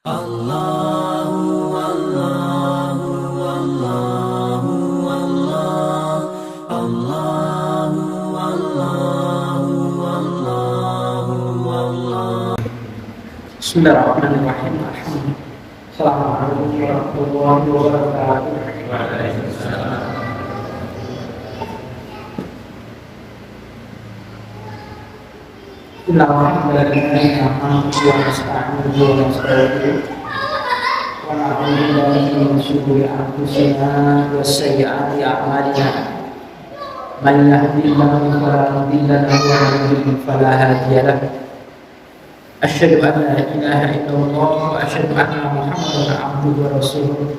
Allahu Allahu Allahu Allah Allahu Allahu Allahu Allah. Bismillahirrahmanirrahim. Assalamualaikum warahmatullahi wabarakatuh. Alhamdulillah wa nasta'inuhu wa nastaghfiruh wa na'udzu billahi min shururi anfusina wa sayyi'ati a'malina. Man yahdihillahu fala mudilla lahu wa man yudlil fala hadiya lahu. Asyhadu an la ilaha illallah wa asyhadu anna Muhammadan abduhu wa rasuluh.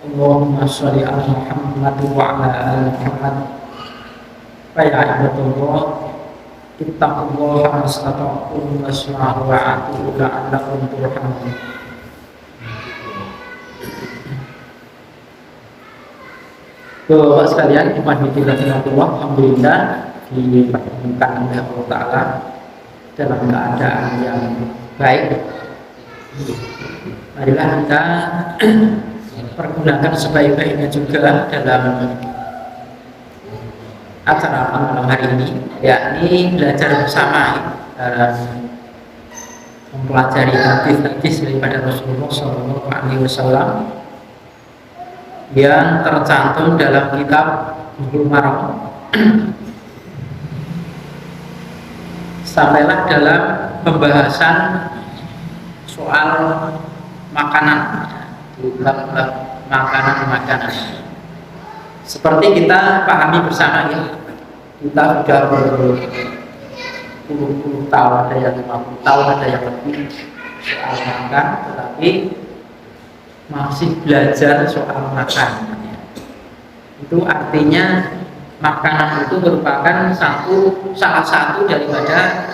Allahumma shalli ala Muhammad wa ala ali Muhammad. Fa ya ibadallah, ittaqullaha mastata'tum wasma'u wa ati'u la'allakum turhamun. Bapak sekalian, alhamdulillah dipertemukan oleh Allah Ta'ala dalam keadaan yang baik. Marilah kita pergunakan sebaik-baiknya juga dalam acara malam hari ini, yakni belajar bersama dalam mempelajari hadis-hadis daripada Rasulullah SAW yang tercantum dalam kitab Bulughul Maram. Sampailah dalam pembahasan soal makanan, makanan. Seperti kita pahami bersama ya, kita sudah berpuluh-puluh tahun, ada yang 50 tahun, ada yang lebih soal makan, tetapi masih belajar soal makan. Itu artinya makanan itu merupakan salah satu daripada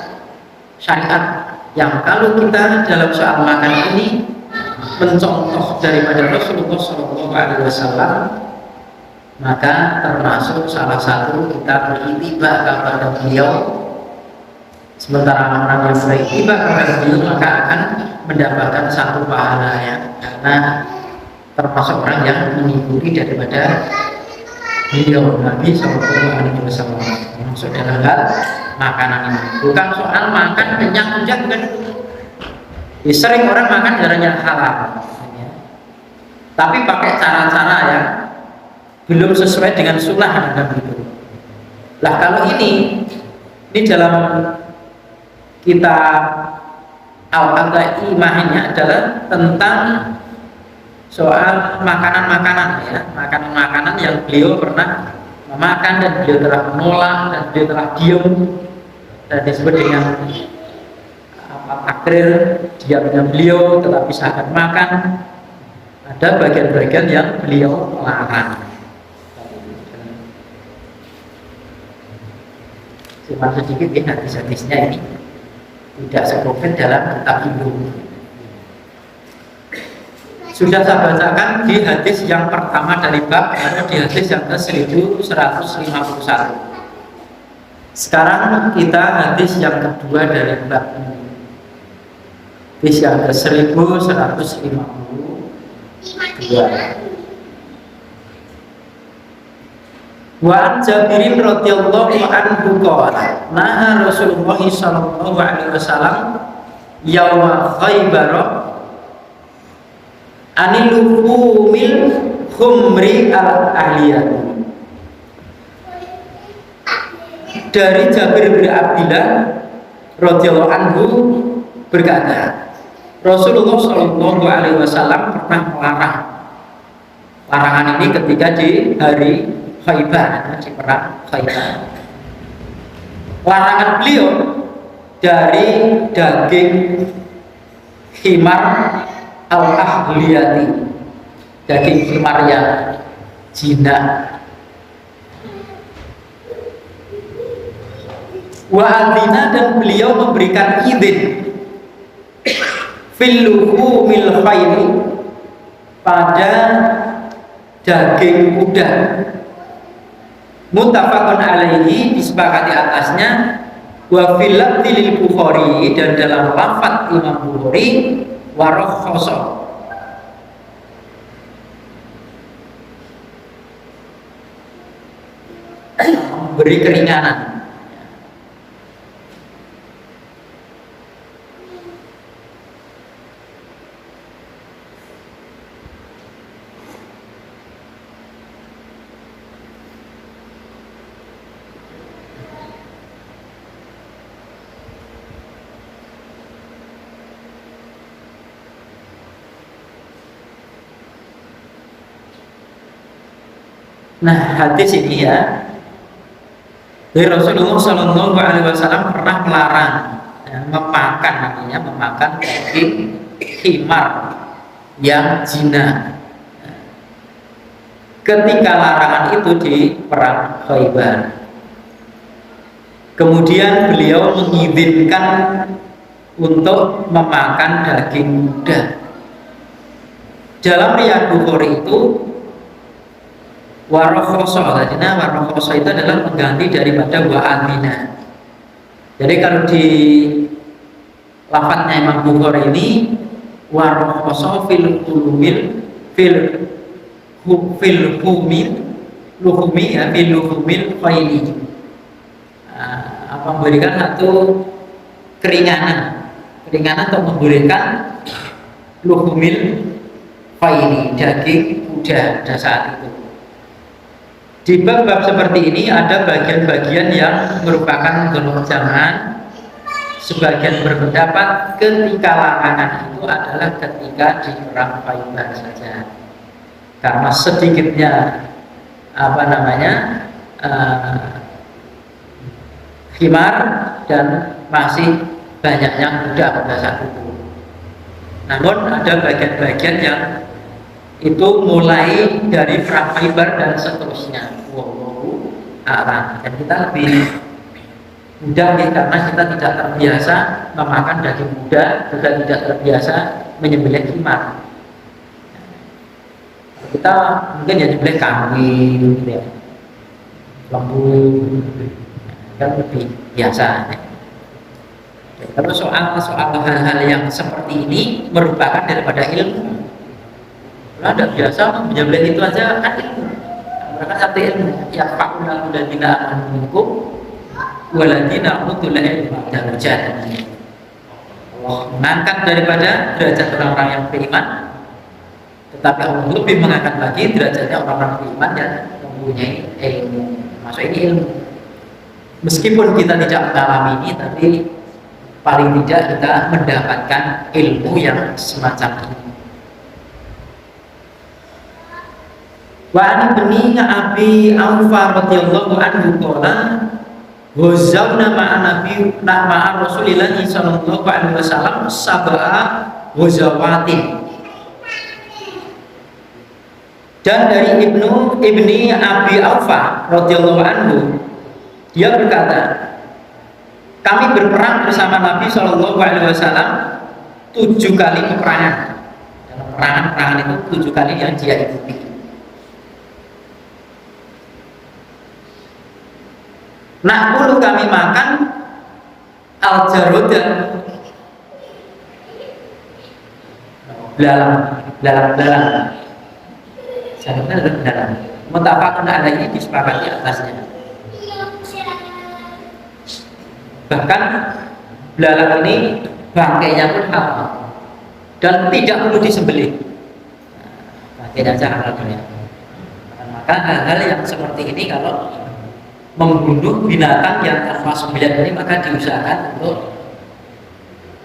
syariat yang kalau kita dalam soal makan ini mencontoh daripada Rasulullah SAW, maka termasuk salah satu kita beritiba kepada beliau. Sementara orang yang beritiba kepada beliau maka akan mendapatkan satu pahala ya, karena termasuk orang yang mengikuti daripada beliau Nabi SAW. Maksud dalam hal makanan ini bukan soal makan kenyang-kenyang kan. Sering orang makan jarangnya halal ya, tapi pakai cara-cara yang belum sesuai dengan sunnah dan begitu. Lah kalau ini dalam kitab Al-Aqaimah ini adalah tentang soal makanan-makanan ya, makanan-makanan yang beliau pernah memakan dan beliau telah menolak dan beliau telah diam, dan disebut dengan takrir, diamnya beliau tetapi saat makan. Ada bagian-bagian yang beliau larang. Cuma sedikit ya hadis-hadisnya ini tidak sekonkret dalam kitab itu. Sudah saya bacakan di hadis yang pertama dari bab, atau di hadis yang ke-1151. Sekarang kita hadis yang kedua dari bab ini, hadis yang ke-1152. Wa Jabirin radhiyallahu anhu qala naha Rasulullah sallallahu alaihi wasallam yauma Khaibar anil lumil khumri al ahliyah. Dari Jabir bin Abdillah radhiyallahu anhu berkata, Rasulullah sallallahu alaihi wasallam pernah melarang. Larangan ini ketika di hari Khaibar, di perang Khaibar. Larangan beliau dari daging khimar al-ahliyati, daging khimar yang jina. Wa adina, dan beliau memberikan izin fil luhumil khayli, pada daging kuda. Muttafaqun alaihi, disepakati atasnya. Wa fil lafzi lil Bukhari, dan dalam lafaz Imam Bukhari, warakhoso, memberi keringanan. Nah, hadis ini ya, dari Rasulullah Shallallahu Alaihi Wasallam pernah melarang ya, memakan daging himar yang zina. Ketika larangan itu di perang Khaybar, kemudian beliau mengizinkan untuk memakan daging muda. Dalam riwayat Bukhari itu warakhoso, tadinya warakhoso itu adalah pengganti daripada wa'adina. Jadi kalau di lafadznya Imam Bukhari ini warakhoso fil hulumil fil humil luhumi ya fil luhumil khayli, memberikan satu keringanan untuk memberikan luhumil khayli, daging kuda pada saat itu. Di bab-bab seperti ini ada bagian-bagian yang merupakan golongan zaman. Sebagian berpendapat ketika larangan itu adalah ketika di perang Khaybar saja, karena sedikitnya khimar dan masih banyaknya kuda pada saat itu. Namun ada bagian-bagian yang itu mulai dari perang Khaybar dan seterusnya. Dan kita lebih mudah ya, karena kita tidak terbiasa memakan daging muda, juga tidak terbiasa menyembelih khimar. Kita mungkin ya nyembelih kambing gitu ya, lembu, kan lebih biasa. Kalau soal hal-hal yang seperti ini merupakan daripada ilmu. Kalau ada biasa menyembelih itu aja kan ilmu. Mereka satu ilmu yang fakulal dan tidak menunggu waladina utul ilmu darajat. Allah mengangkat daripada derajat orang-orang yang beriman, tetapi Allah lebih mengangkat lagi derajatnya orang-orang beriman yang mempunyai ilmu. Maksud ini ilmu. Meskipun kita tidak mengalami ini, tapi paling tidak kita mendapatkan ilmu yang semacam ini. Wa an ibni Abi Aufa radhiyallahu anhu qala ghazawna ma'a Rasulillah sallallahu alaihi wasallam sab'a ghazawatin. Dan dari ibni Abi Aufa radhiyallahu anhu, dia berkata, kami berperang bersama Nabi sallallahu alaihi wasallam 7 kali peperangan. Dalam perangan-perangan itu 7 kali yang dia ikuti. Nah, dulu kami makan al-jarudah, belalang. Jarudah adalah belalang. Mutafaqun alaihi, disepakati atasnya. Bahkan belalang ini bangkainya pun halal dan tidak perlu disembelih. Bangkainya saja halal ya. Maka hal-hal yang seperti ini kalau membunuh binatang yang tanpa sembelihan ini, maka diusahakan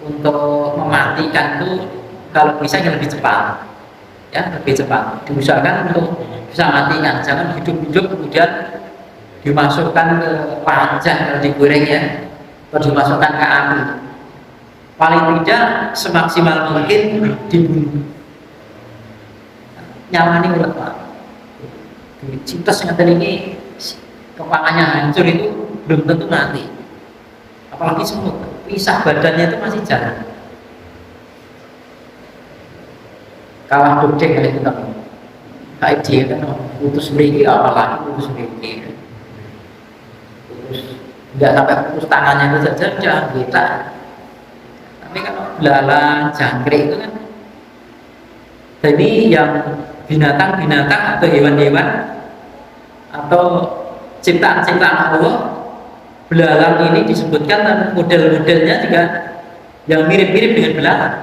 untuk mematikan itu kalau bisa yang lebih cepat, ya lebih cepat. Diusahakan untuk bisa matikan, jangan hidup-hidup kemudian dimasukkan ke panjang kalau digoreng ya, atau dimasukkan ke api. Paling tidak semaksimal mungkin dibunuh. Nyawani ulet Pak. Cintas ngaten ini kepalanya hancur itu belum tentu mati, apalagi semut pisah badannya itu masih jarang, kalah dodeng kali itu kan kayak dia kan putus beriki, apalagi putus beriki nggak sampai putus tangannya itu saja udah kita. Tapi kalau belalang jangkrik itu kan Jadi yang binatang-binatang atau hewan-hewan atau ciptaan-ciptaan Allah, belalang ini disebutkan dan model-modelnya juga yang mirip-mirip dengan belalang.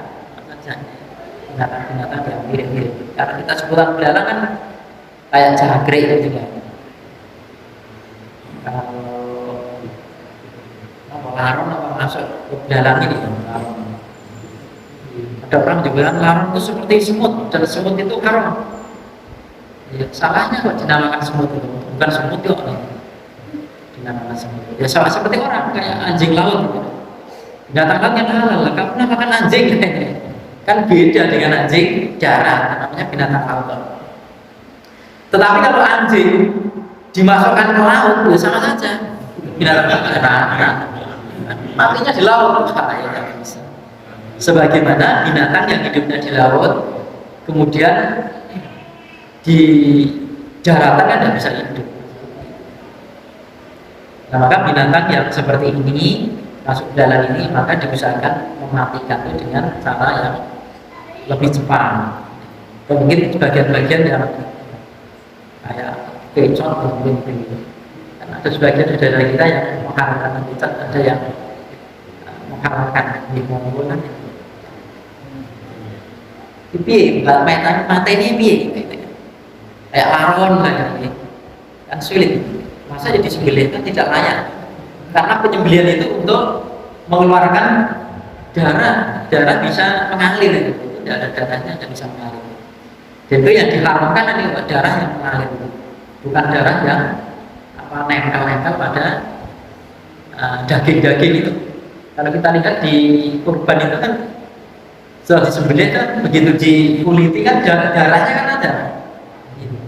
Binatang-binatang yang mirip-mirip. Karena kita sebutan belalang kan kayak jangkrik gitu kan. Kalau laron apa masuk ke belalang ini? Laron. Ada orang juga bilang laron itu seperti semut, dan semut itu haram. Ya, salahnya kok dinamakan semut itu, bukan semut kok dinamakan semut. Ya sama seperti orang kayak anjing laut gitu. Binatang laut yang halal, kamu namakan anjing kan beda dengan anjing darat, namanya binatang laut. Tetapi kalau anjing dimasukkan ke laut, ya sama saja binatang darat, matinya di laut, ya bisa. Sebagaimana binatang yang hidupnya di laut, kemudian di daratan kan tidak bisa hidup. Nah, maka binatang yang seperti ini masuk dalam ini maka diusahakan mematikan itu dengan cara yang lebih cepat. Atau mungkin bagian-bagian yang kayak kecot mungkin begitu. Karena ada sebagian dari kita yang mengharamkan kecot, ada yang mengharamkan dimonggolan. Piye, mata ini piye? Kayak laron lagi, kan sulit. Masa jadi disembelih kan tidak layak, karena penyembelihan itu untuk mengeluarkan darah bisa mengalir, itu tidak ada darahnya, tidak bisa mengalir. Jadi yang diharamkan adalah darah yang mengalir, bukan darah yang nempel-nempel pada daging-daging itu. Kalau kita lihat di kurban itu kan setelah disembelih kan begitu dikuliti kan darahnya kan ada.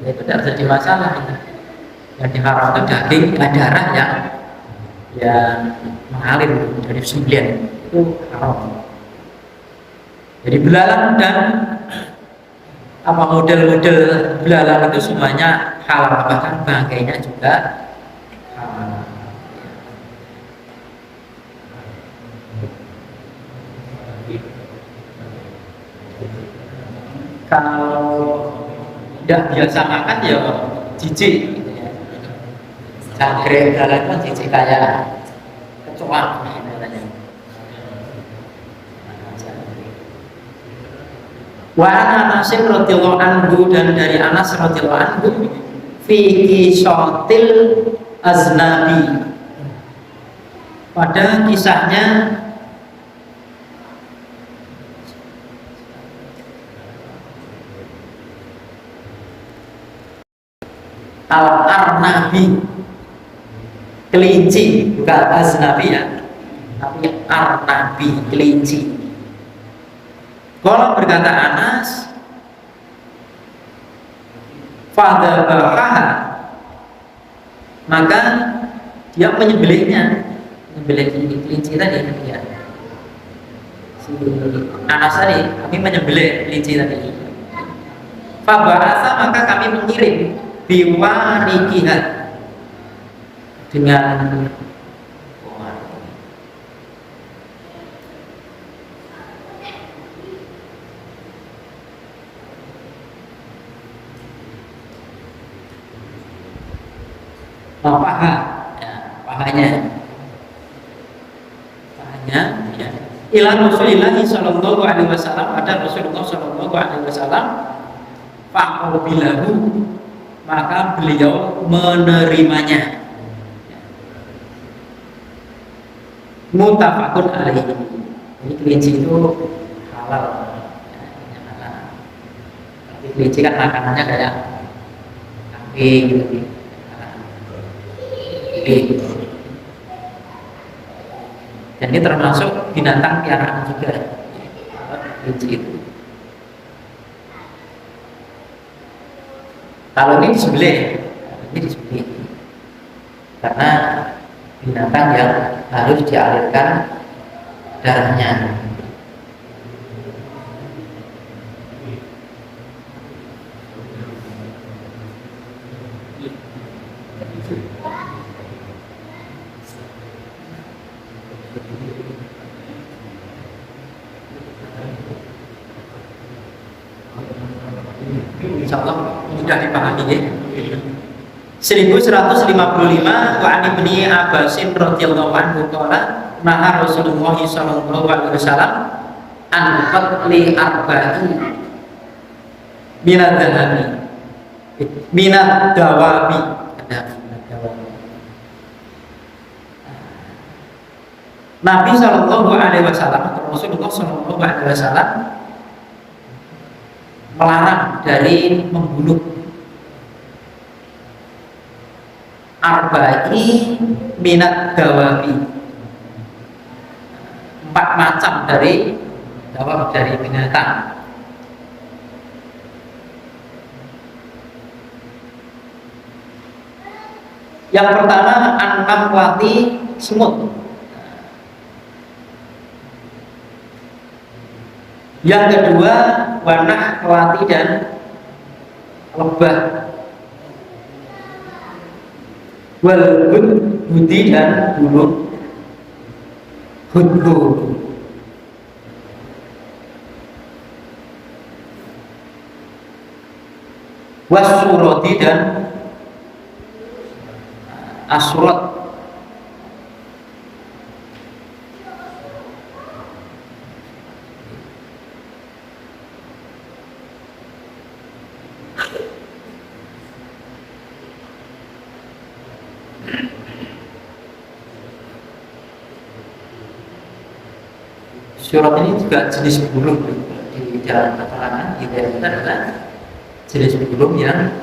Itu tidak jadi masalah. Yang diharamkan daging darah yang mengalir dari sembelihan itu haram. Jadi belalang dan model-model belalang itu semuanya halal, bahkan bangkainya juga halal. Kalau tidak biasa makan ya jijik gitu ya. Jangkrik belalang kan jijik kayak kecoa namanya. Wa Anas radhiyallahu anhu, dan dari Anas radhiyallahu anhu fi qisatil aznabi, pada kisahnya al-arnabi, kelinci, bukan aznabi ya, tapi arnabi, kelinci. Kalau berkata Anas, fadzabaha, maka dia menyembelihnya, menyembelih kelinci tadi ya. Si Anas tadi, kami menyembelih kelinci tadi. Fabarasa, maka kami mengirim biwarikihat, dengan paha, ya, pahanya ya. Ila Rasulillah sallallahu alaihi wasallam, ada Rasulullah sallallahu alaihi wasallam, faqabilahu, maka beliau menerimanya. Muttafaqun alaihi. Ini kelinci itu halal. Tapi kelinci kan makanannya kayak kambing gitu. Dan ini termasuk binatang piaraan juga, kelinci itu. Kalau ini disembelih, karena binatang yang harus dialirkan darahnya. Insyaallah mudah dipahami ya. 1155 wa an ibni Abbasin radhiyallahu anhu qala naha Rasulullah sallallahu alaihi wasallam an qatli arba'i minad dhahabi minad dawabi. Nabi sallallahu alaihi wasallam atau Rasulullah sallallahu alaihi wasallam melarang dari membunuh arba'i minat dawabi, 4 macam dari dawab, dari binatang. Yang pertama an-namlati, semut. Yang kedua wanah kelati dan lebah. Wal hudi dan burung hudhud. Wasurati dan asrat. Surat ini juga jenis burung di dalam keterangan kita adalah jenis burung yang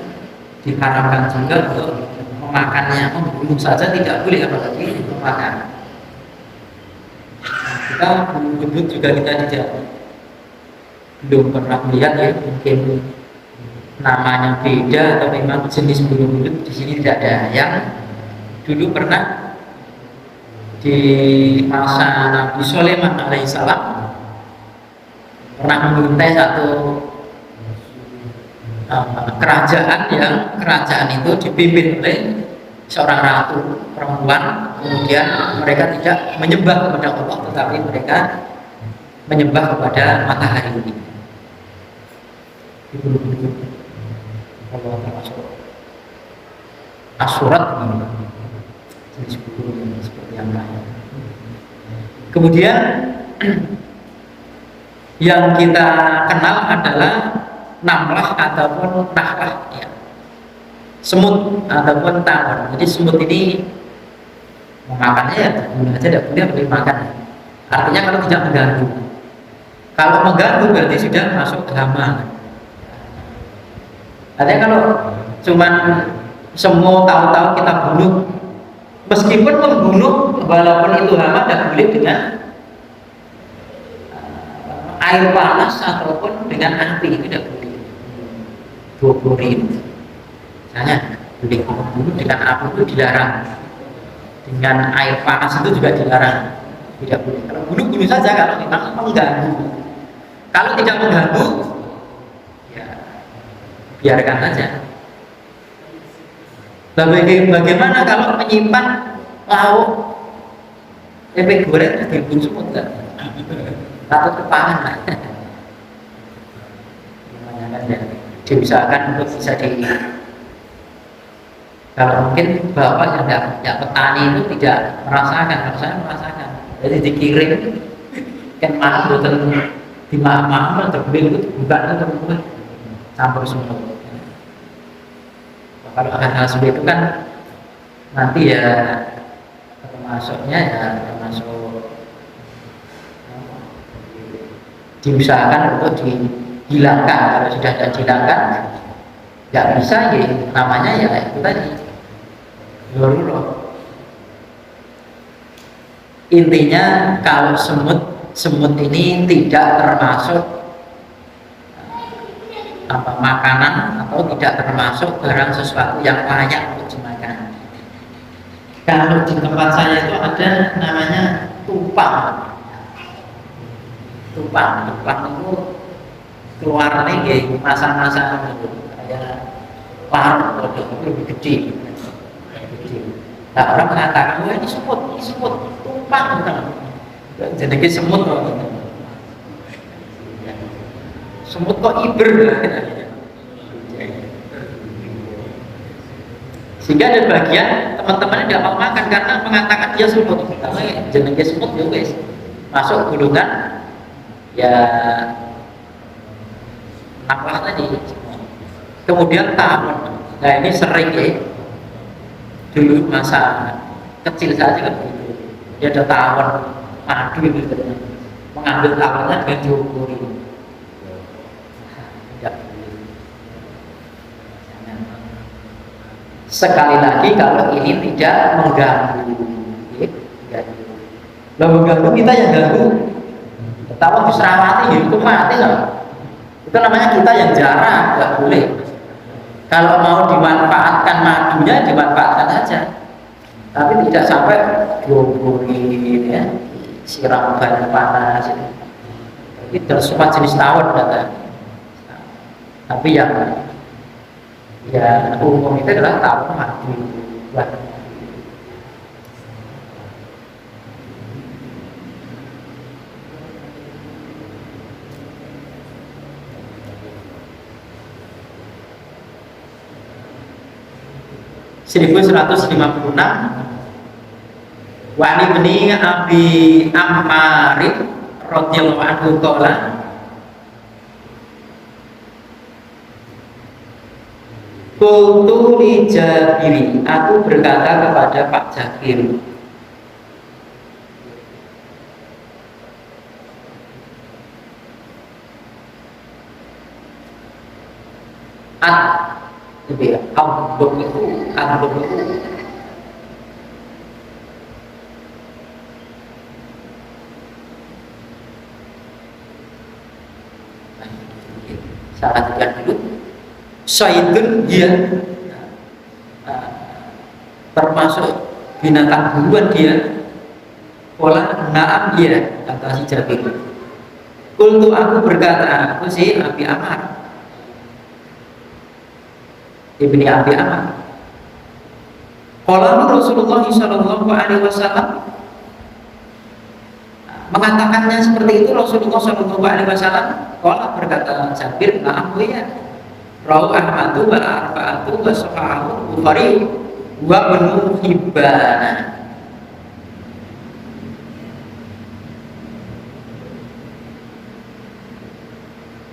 diharamkan juga untuk memakannya, membunuh saja tidak boleh apalagi memakan. Kita burung juga kita tidak belum pernah melihat ya, mungkin namanya beda atau memang jenis burung di sini tidak ada. Yang dulu pernah di masa Nabi Sulaiman alaihissalam pernah mengintai satu kerajaan yang kerajaan itu dipimpin oleh seorang ratu perempuan. Kemudian mereka tidak menyembah kepada Allah, tetapi mereka menyembah kepada matahari ini. Allah termasuk asurat jenis burung seperti yang lain. Kemudian yang kita kenal adalah namlah ataupun nahlah ya. Semut ataupun tawon. Jadi semut ini memakannya ya terbunuh aja, tidak boleh makan. Artinya kalau tidak mengganggu. Kalau mengganggu berarti sudah masuk hama. Artinya kalau cuman semua tahu-tahu kita bunuh, meskipun membunuh walaupun itu hama tidak boleh dengan air panas ataupun dengan api, itu tidak boleh. 20 ribu misalnya boleh, membunuh dengan api itu dilarang, dengan air panas itu juga dilarang, tidak boleh. Kalau bunuh saja kalau memang mengganggu. Kalau tidak mengganggu ya biarkan saja. Bagaimana kalau menyimpan lauk tempe goreng terus dibun semut kan? Takut kepangan lah. Namanya kan ya diusahakan untuk bisa di. Kalau mungkin bapak yang petani itu tidak merasakan, kalau saya merasakan. Jadi dikirim kan mahal betul, di mahal terbeli itu buka itu terbuat campur semut. Kalau hal-hal seperti itu kan nanti ya termasuknya ya termasuk diusahakan untuk dihilangkan. Kalau sudah tidak dihilangkan nggak bisa ya, namanya ya itu tadi darurat. Intinya kalau semut ini tidak termasuk makanan atau tidak termasuk barang sesuatu yang layak untuk dimakan. Kalau di tempat saya itu ada namanya tupang. Tupang itu keluarnya kayak masa-masa kayak parut atau lebih gede. Nah, orang mengatakan, wah ini semut, tupang. Jadi semut kok. Semut kok iber. Sehingga ada bagian teman-temannya tidak mau makan karena mengatakan dia semut. Karena jenenge semut ya wis masuk gulungan ya naklah tadi. Kemudian tawon. Nah ini sering ya. Dulu masa kecil saja kan begitu. Dia ada tawon madu gitu. Mengambil tawonnya dengan diukuri. Tidak boleh. Sekali lagi kalau ini tidak mengganggu, kalau mengganggu kita yang ganggu. Tawon diserawati itu mati loh. Itu namanya kita yang jarang, nggak boleh. Kalau mau dimanfaatkan madunya dimanfaatkan saja, tapi tidak sampai dioborin ya, siram banyak panas. Itu semua jenis tawon kata. Tapi yang umum itu adalah tawon madu. Seribu 156 Wani bni Abi Ammarin radhiyallahu anhu qala qultu li Jabiri, aku berkata kepada Pak Jabir, lebih ambung itu salah tiga dulu saidun dia termasuk binatang buruan dia pola naam dia kata si Jabir. Kultu aku berkata, aku si Abi Ammar Ibni Abi Ammar. Qala Rasulullah sallallahu alaihi wasallam, mengatakannya seperti itu Rasulullah sallallahu alaihi wasallam. Qala berkata Jabir, na'am ya. Rawu Ahmadu wa arba'atu wa sahahu Bukhari wa Ibnu Hibban.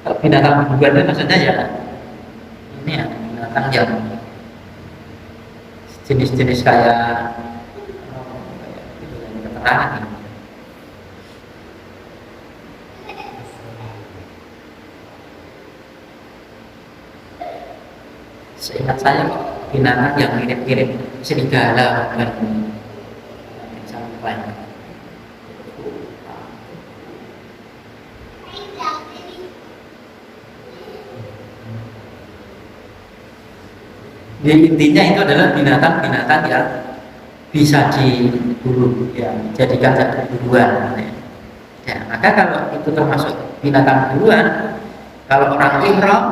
Kalau binatang buruan maksudnya ya ini ya binatang yang jenis-jenis kayak keterangan ini. Seingat saya kok binatang yang mirip-mirip serigala bukan sampai. Jadi intinya itu adalah binatang-binatang yang bisa diburu, ya, jadikan satu buruan. Ya, maka kalau itu termasuk binatang buruan, kalau orang ihram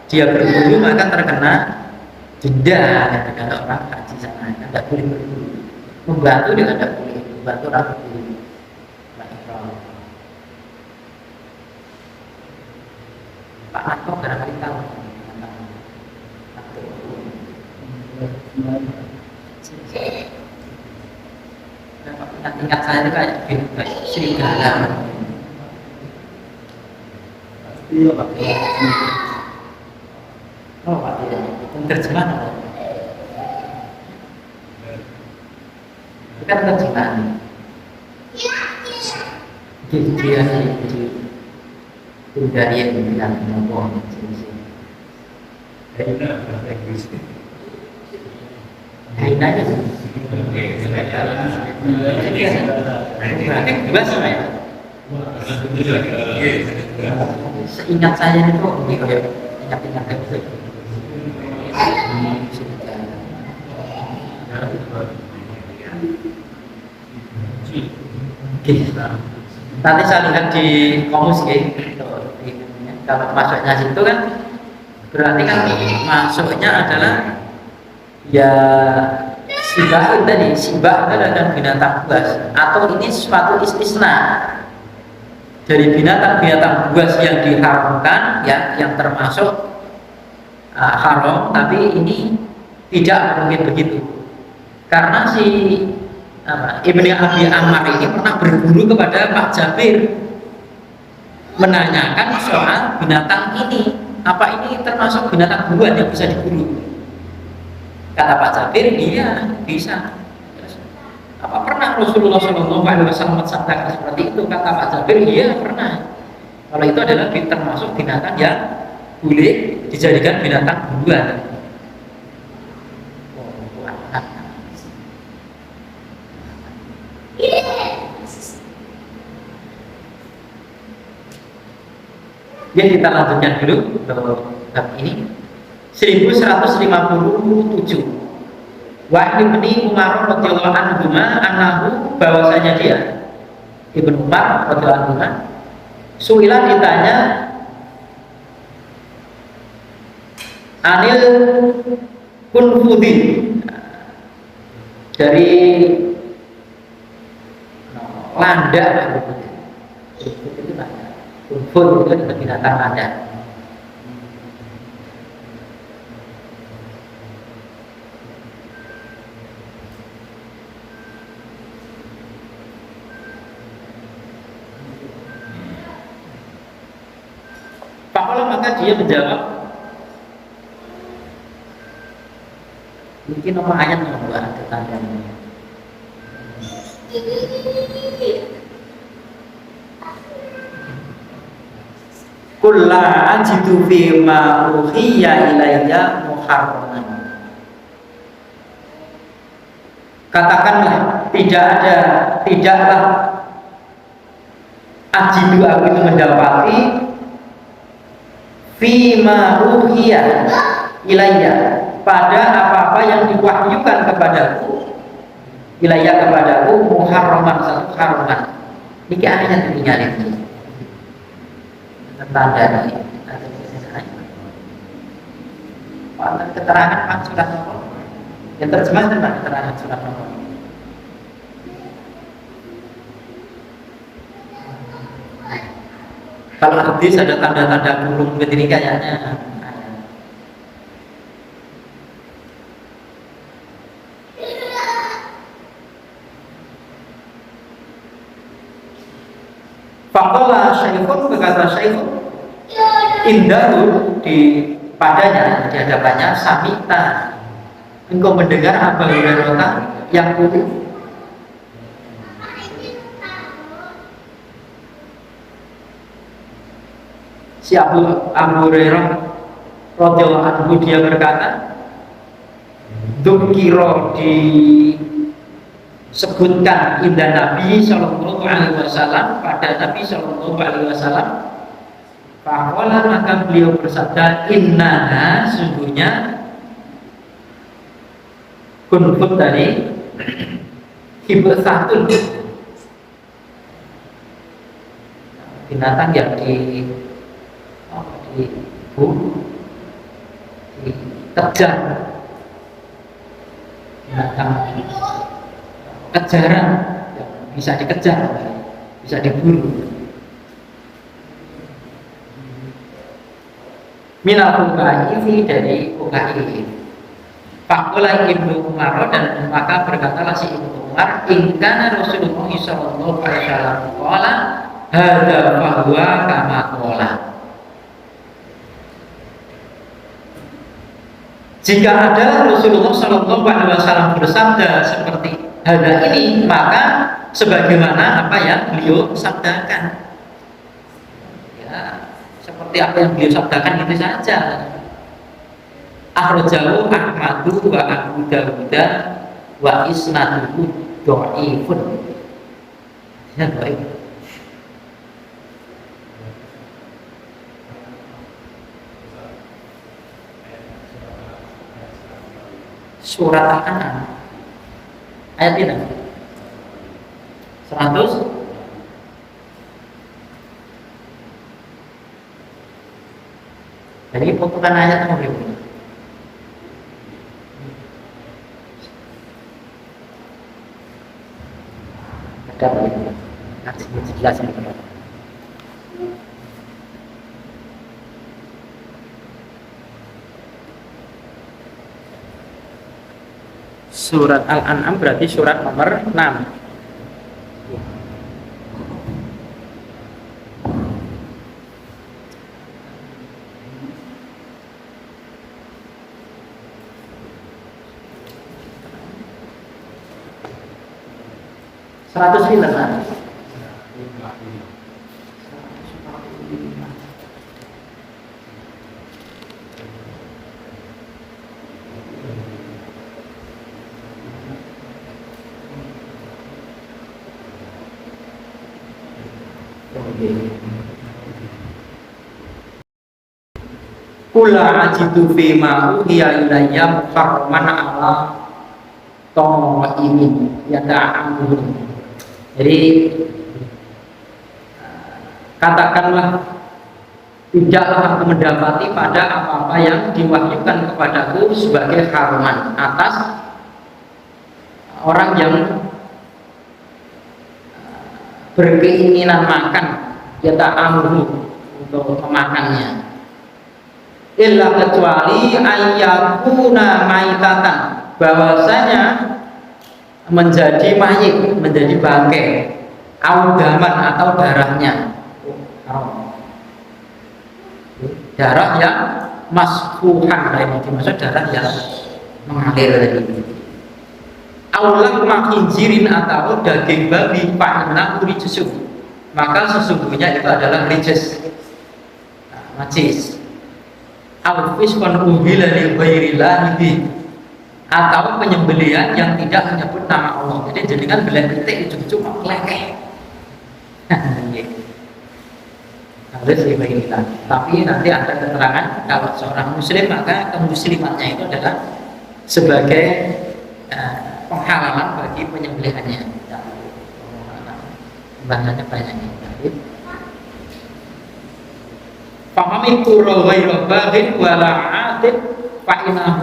dia berburu maka terkena denda. Kalau orang haji sana tidak boleh berburu, membantu dia tidak boleh, membantu orang berburu. Pak Marco barangkali tahu. Ingat saya itu kayak serigala. Iya Pak. Oh Pak, iya. Terjemahan apa? Itu kan terjemahan. Dia dari yang bilang ngomong. Haina aja sih. Bebas sama ya. Seingat saya itu ini kayak ingat-ingat itu. Oke. Nanti saya lihat di komus ya. Kalau masuknya situ kan berarti kan masuknya adalah ya sibah tadi, sibah adalah binatang buas atau ini suatu istisna dari binatang-binatang buas yang diharamkan ya, yang termasuk haram, tapi ini Tidak mungkin begitu. Karena si Ibnu Abi Ammar ini pernah berguru kepada Pak Jabir, menanyakan soal binatang ini, apa ini termasuk binatang buruan yang bisa diburu? Kata Pak Jabir, iya bisa. Terus, apa pernah Rasulullah SAW mensabdakan seperti itu? Kata Pak Jabir, iya pernah. Kalau itu adalah termasuk binatang yang boleh dijadikan binatang buruan. Ya, kita lanjutkan dulu bab ini. 1157. Wa ibni Umar radhiyallahu anhu annahu, bahwasanya dia Ibnu Umar radhiyallahu anhu suila ditanya anil kunfudi, dari landak. Itu landak. Kunfud itu adalah binatang landak. Pakola, maka dia menjawab, mungkin nama ayat nomor ada tandanya. Kulla ajidu fima uhiya ilayya muharraman. Katakanlah, tidaklah ajidu, aku itu mendapati fima uhiya ilayya, pada apa-apa yang diwahyukan kepadaku, ilayya kepadaku, muharraman, satu haruman. Ini ayat ini nyari tanda ini ada keterangan kan surat nomor yang terjemah tentang keterangan surat nomor. Kalau hadis ada tanda-tanda kurung begini kayaknya Faqala syaikun, berkata syaikun indahu, di padanya, di hadapannya, samita, engkau mendengar Abu Hurairah yang kudu. Si Abu Hurairah radhiyallahu anhu dia berkata, dzukira, disebutkan indah Nabi sallallahu alaihi wasallam, pada Nabi sallallahu alaihi wasallam. Faqala, maka beliau bersabda, innaha, sungguhnya kunfut tadi hibsatun, binatang yang diburu, dikejar, binatang kejaran yang bisa dikejar, bisa diburu. Minal fuqahi, dari fuqahi. Faqala Ibnu Umar, dan maka berkatalah si Ibnu Umar, in kana Rasulullah sallallahu alaihi wasallam qala hadza fahuwa kama qala. Jika ada Rasulullah sallallahu alaihi wasallam bersabda seperti hadza ini, maka sebagaimana apa yang beliau sabdakan. Seperti apa yang beliau sabdakan itu saja. Akhrajahu Ahmadu wa Abu Dawud wa isnaduhu dhaifun. Ya, dhaif. Surat Al-An'am ayat ini 100. Jadi potongan ayat nomor berapa? Ada apa ini? Nanti dijelasin kepada. Surat Al-An'am berarti surat nomor 6. Seratus film kan? Kula ajidu fima uhiya ilayya muharraman ala ta'imin yata'amun. Jadi katakanlah tidaklah aku mendapati pada apa-apa yang diwahyukan kepadaku sebagai haruman atas orang yang berkeinginan makan yata'amun untuk memakannya. Illa kecuali ayyakuna maitatan, bahwasanya menjadi mayit, menjadi bangkai, audaman atau darahnya, darah yang masfuhan, ini dimaksud darah yang mengalir tadi. Aulah makinjirin atau daging babi, fa'inna urijusu, maka sesungguhnya itu adalah rijis, najis. Al-fis kon uhila li ghairillah bi, atau penyembelihan yang tidak menyebut nama Allah. Jadi jenengan bela titik ujung-ujung lekeh. Harus diberikan. Tapi nanti ada keterangan kalau seorang muslim maka kemuslimannya itu adalah sebagai penghalalan bagi penyembelihannya. Bahasanya banyak. Pahami kuro ghairu baghin wala 'atid fa inna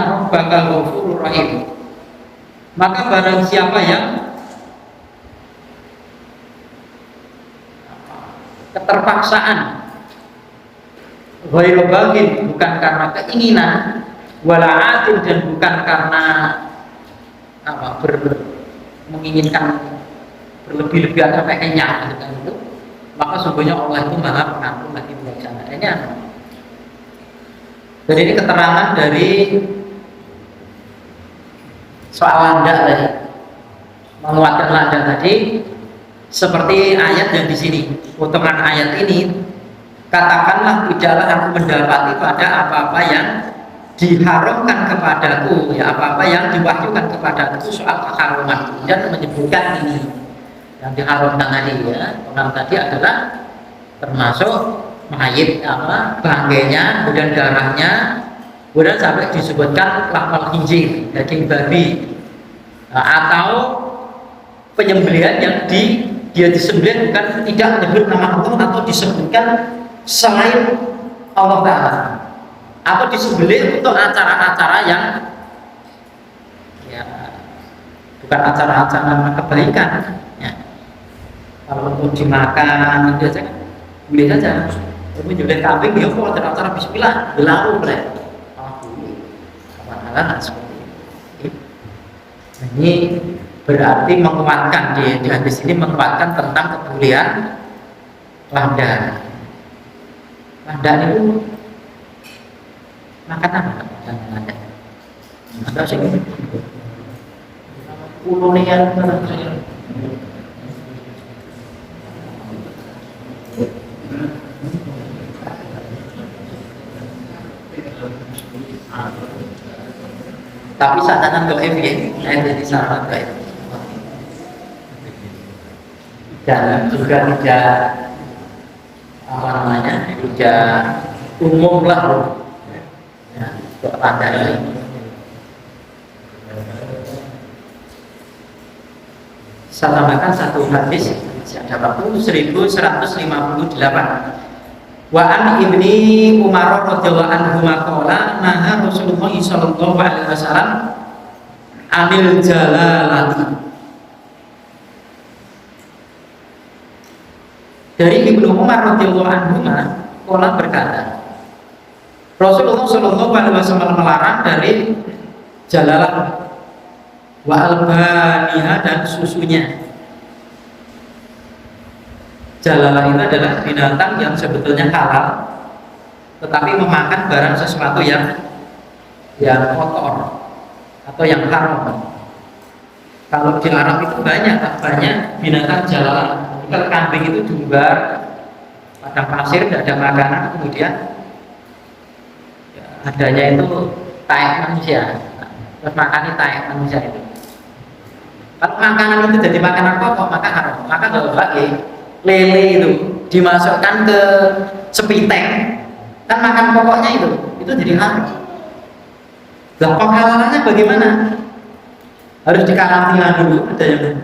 rabbaka ghafurur rahim. Maka barang siapa yang keterpaksaan ghairu baghin, bukan karena keinginan, wala 'atid, dan bukan karena menginginkan berlebih-lebihan sampai kenyang gitu, maka sungguhnya Allah itu maha pengampun lagi bijaksana. Ini jadi ini keterangan dari soal landak tadi, menguatkan landak tadi, seperti ayat yang di sini, potongan ayat ini, katakanlah tidaklah aku mendapati pada apa-apa yang diharamkan kepadaku, ya apa-apa yang diwahyukan kepadaku soal keharuman, dan menyebutkan ini yang diharamkan tadi, ya. Orang tadi adalah termasuk mayit, bangkainya, kemudian darahnya, kemudian sampai disebutkan lahmal khinzir, daging babi, atau penyembelihan yang dia disembelih bukan tidak menyebut nama Allah, atau disebutkan selain Allah Ta'ala, atau disembelih untuk acara-acara yang ya bukan acara-acara kebaikan. Kalau untuk dimakan biasa kan boleh saja, tapi jualan kambing dia kok ada acara bismillah berlalu boleh. Kapan-kapan seperti ini. Ini berarti menguatkan di hadis ini, menguatkan tentang kemuliaan lada. Lada itu makan apa? Lada. Ada sih. Kulonian tapi catatan doif ya, jadi salah doif. Dan juga tidak tidak umum lah ya, untuk tanda ini. Saya tambahkan satu hadis, ada waktu 1158. Wa an ibni Umar radhiyallahu anhu maqala naha Rasulullah sallallahu alaihi wasallam anil jalalati. Dari Ibnu Umar radhiyallahu anhu qala berkata, Rasulullah sallallahu alaihi wasallam melarang dari jalalah, wa albaniha dan susunya. Jalalah itu adalah binatang yang sebetulnya halal, tetapi memakan barang sesuatu yang kotor atau yang haram. Kalau di Arab itu banyak binatang jalalah. Kalau kambing itu diumbar padang pasir, tidak ada makanan, kemudian adanya itu taek manusia, terus makannya taek manusia itu. Kalau makanan itu jadi makanan pokok maka haram. Maka kalau bagi lele itu dimasukkan ke sepiteng, kan makan pokoknya itu jadi haram. Lah penghalalannya bagaimana? Harus dikarantina dulu, ada yang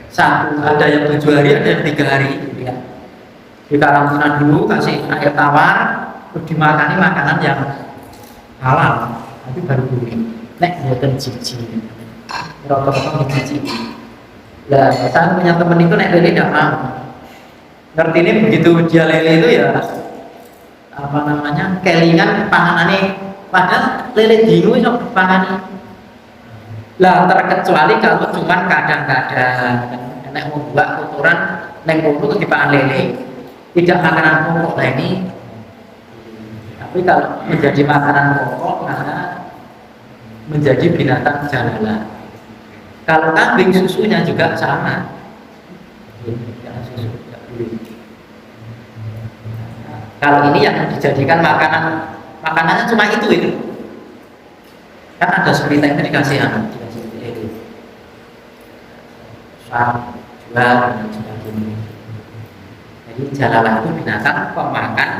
1, ada yang 7 hari, ada yang 3 hari gitu ya. Dikarantina dulu, kasih air tawar, terus dimakani makanan yang halal, nanti baru boleh. Nek buatan cici, rokok-rokok cici. Lah, saya punya temen itu nek lele tidak mau. Ngerti ini begitu dia lele itu ya apa namanya kelingan panganane, padahal lele dingu itu panganane. Lah terkecuali kalau cuma kadang-kadang nek mau buat kotoran neng kono itu dipangan lele, tidak makanan pokok lah ini. Tapi kalau menjadi makanan pokok maka menjadi binatang jalalah. Kalau kambing susunya juga sama. Kalau ini yang dijadikan makanannya cuma itu. Kan ada sepiteng itu dikasih jual dan sebagainya. Jadi jalalah itu binatang pemakan,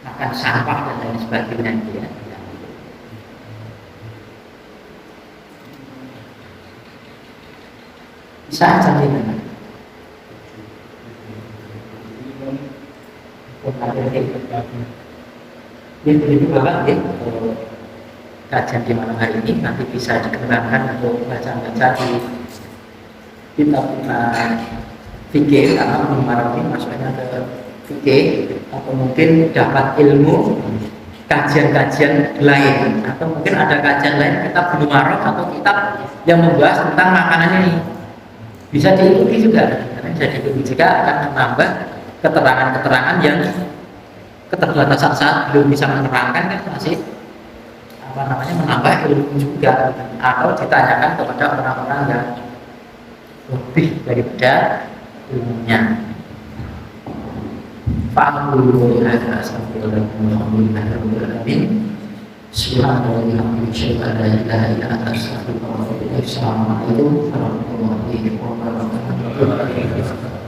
makan sampah dan lain sebagainya gitu ya. Bisa aja nih. Itu Bapak kajian di malam hari ini nanti bisa dikembangkan untuk baca-baca di kitab fikih karena mengarahkan masuknya ke fikih, atau mungkin dapat ilmu kajian-kajian lain, atau mungkin ada kajian lain kitab Bulumarok atau kitab yang membahas tentang makanan ini, bisa diikuti juga karena bisa diikuti juga akan menambah keterangan-keterangan yang keterbatasan saat belum bisa menerangkan kan masih menambah ilmu juga, atau ditanyakan kepada orang-orang yang lebih daripada ilmunya. Fa'amul hadza astaghfirullahaladzim alhamdulillahirobbilalamin. Subhanallahirabbil syaitan la ilaha illa anta astaghfiruka wa atubu ilaik. Assalamualaikum warahmatullahi wabarakatuh.